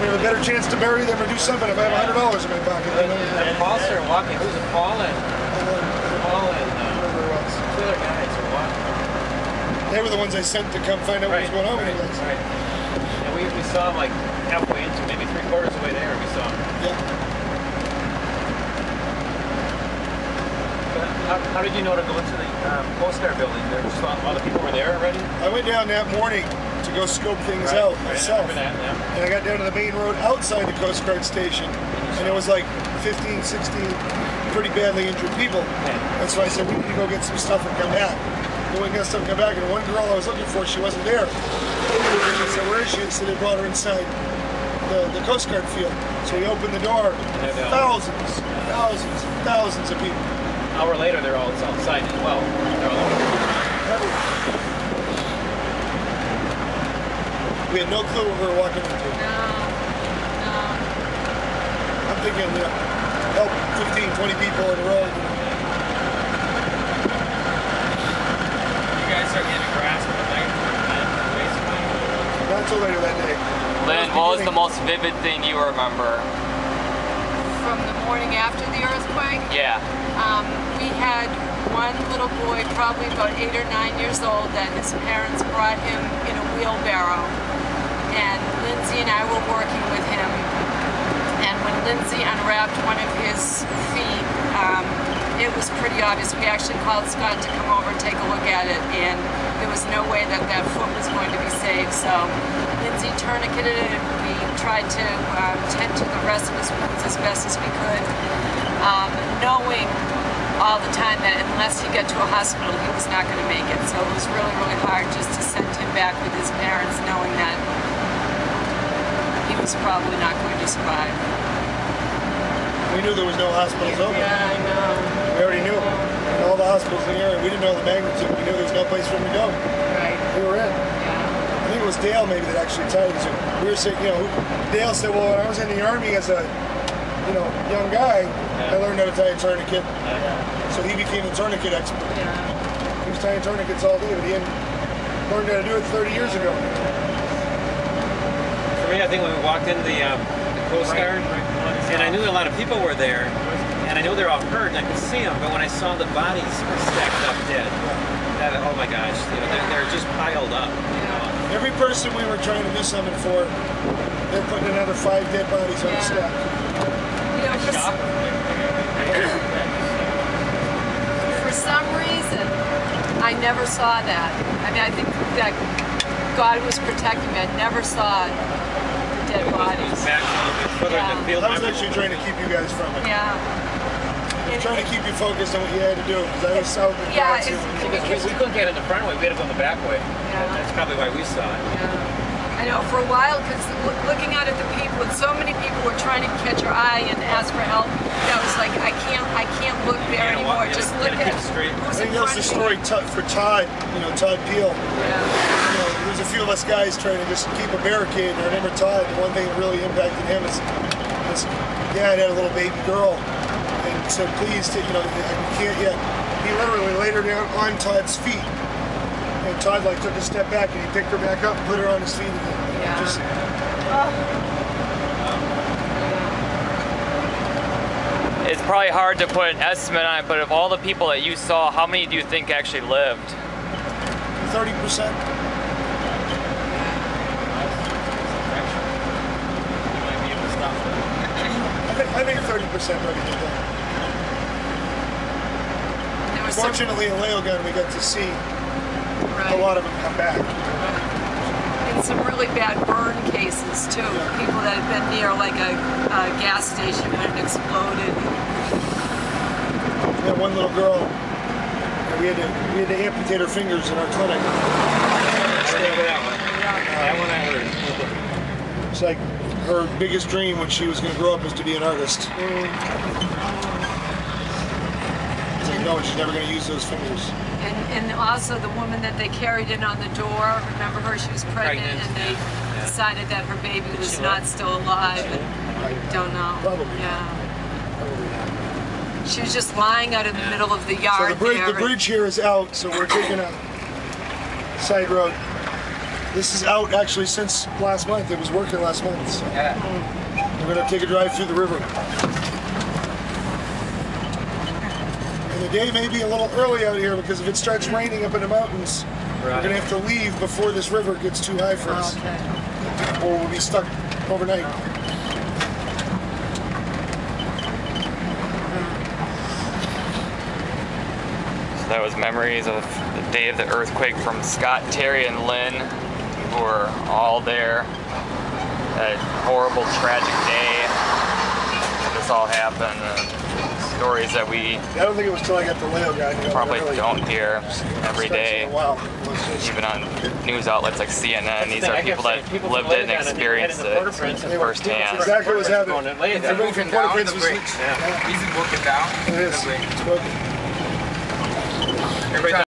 I have a better chance to bury them or do something if I have $100 in my pocket. Paul started walking. Who's it? Paul and two other guys were walking. They were the ones I sent to come find out what was going on with you guys. Right. And we saw them like halfway into, maybe 3/4 of the way there. We saw them. Yeah. How did you know to go into the Coast Guard building? There just all the people were there already? I went down that morning to go scope things out myself. And I got down to the main road outside the Coast Guard station, and it was like 15, 16 pretty badly injured people. And so I said, we need to go get some stuff and come back. We went and got stuff and come back, and the one girl I was looking for, she wasn't there. And I said, where is she? And so they brought her inside the Coast Guard field. So we opened the door, thousands of people. An hour later, they're all outside as well. They're all over. We had no clue what we were walking into. No. I'm thinking, help 15, 20 people in a row. You guys start getting a grasp of it, basically. Not until later that day. Lynn, what was the most vivid thing you remember? From the morning after the earthquake? Yeah. We had one little boy, probably about 8 or 9 years old, that his parents brought him in a wheelbarrow. And Lindsay and I were working with him. And when Lindsay unwrapped one of his feet, it was pretty obvious. We actually called Scott to come over and take a look at it, and there was no way that that foot was going to be saved. So Lindsay tourniqueted it. We tried to tend to the rest of his wounds as best as we could, knowing all the time that unless he got to a hospital, he was not going to make it. So it was really, really hard just to send him back with his parents, knowing that he was probably not going to survive. We knew there was no hospitals open. Yeah, I know. We already knew. And all the hospitals in the area, we didn't know the magnitude. We knew there was no place for him to go. Right. We were in. Yeah. I think it was Dale maybe that actually tied us. We were saying, Dale said, well, when I was in the Army as a young guy, I learned how to tie a tourniquet. So he became a tourniquet expert. Yeah. He was tying tourniquets all day, but he hadn't learned how to do it 30 years ago. For me, I think when we walked in the Coast Guard, and I knew a lot of people were there, and I knew they were all hurt, and I could see them, but when I saw the bodies stacked up dead, oh my gosh, they're just piled up. Every person we were trying to do something for, they're putting another 5 dead bodies on the stack. For some reason, I never saw that. I mean, I think that God was protecting me. I never saw the dead bodies. Back a little bit further in the field. I was actually trying to keep you guys from it. Yeah. I was trying to keep you focused on what you had to do, because I was south of the we couldn't get in the front way, we had to go in the back way. Yeah. That's probably why we saw it. Yeah. I know, for a while, because looking out at the people, and so many people were trying to catch our eye and ask for help, I was like, I can't look there anymore. Just look at who's I think in that was the story for Todd, Todd Peel. Yeah. There's a few of us guys trying to just keep a barricade, and I remember Todd, the one thing that really impacted him is his dad had a little baby girl, and said, please, I can't yet. He literally laid her down on Todd's feet. And Todd took a step back and he picked her back up and put her on his feet again. Yeah. It's probably hard to put an estimate on it, but of all the people that you saw, how many do you think actually lived? 30%. I think 30% already did that. Fortunately, in Leogun, we got to see a lot of them come back. And some really bad burn cases too. People that had been near like a gas station when it exploded. Yeah, one little girl. We had to amputate her fingers in our clinic. That one I heard. It's like her biggest dream when she was going to grow up was to be an artist. No, she's never going to use those fingers. And also the woman that they carried in on the door, remember her? She was pregnant and they decided that her baby was not still alive. And don't know. Probably. Yeah. She was just lying out in the middle of the yard. So the bridge here is out, so we're taking a side road. This is out actually since last month. It was working last month. So. Yeah. We're gonna take a drive through the river. And the day may be a little early out here because if it starts raining up in the mountains, we're gonna have to leave before this river gets too high for us. Or we'll be stuck overnight. So that was memories of the day of the earthquake from Scott, Terry, and Lynn, who were all there. That horrible, tragic day. This all happened. Stories that we I don't think it was till I got the Leo guy. probably don't hear every day. Wow. Even on news outlets like CNN, these are people that lived it and experienced it firsthand. Exactly what's happening. Everybody from Port-au-Prince was He's looking down. It is. It's broken. Everybody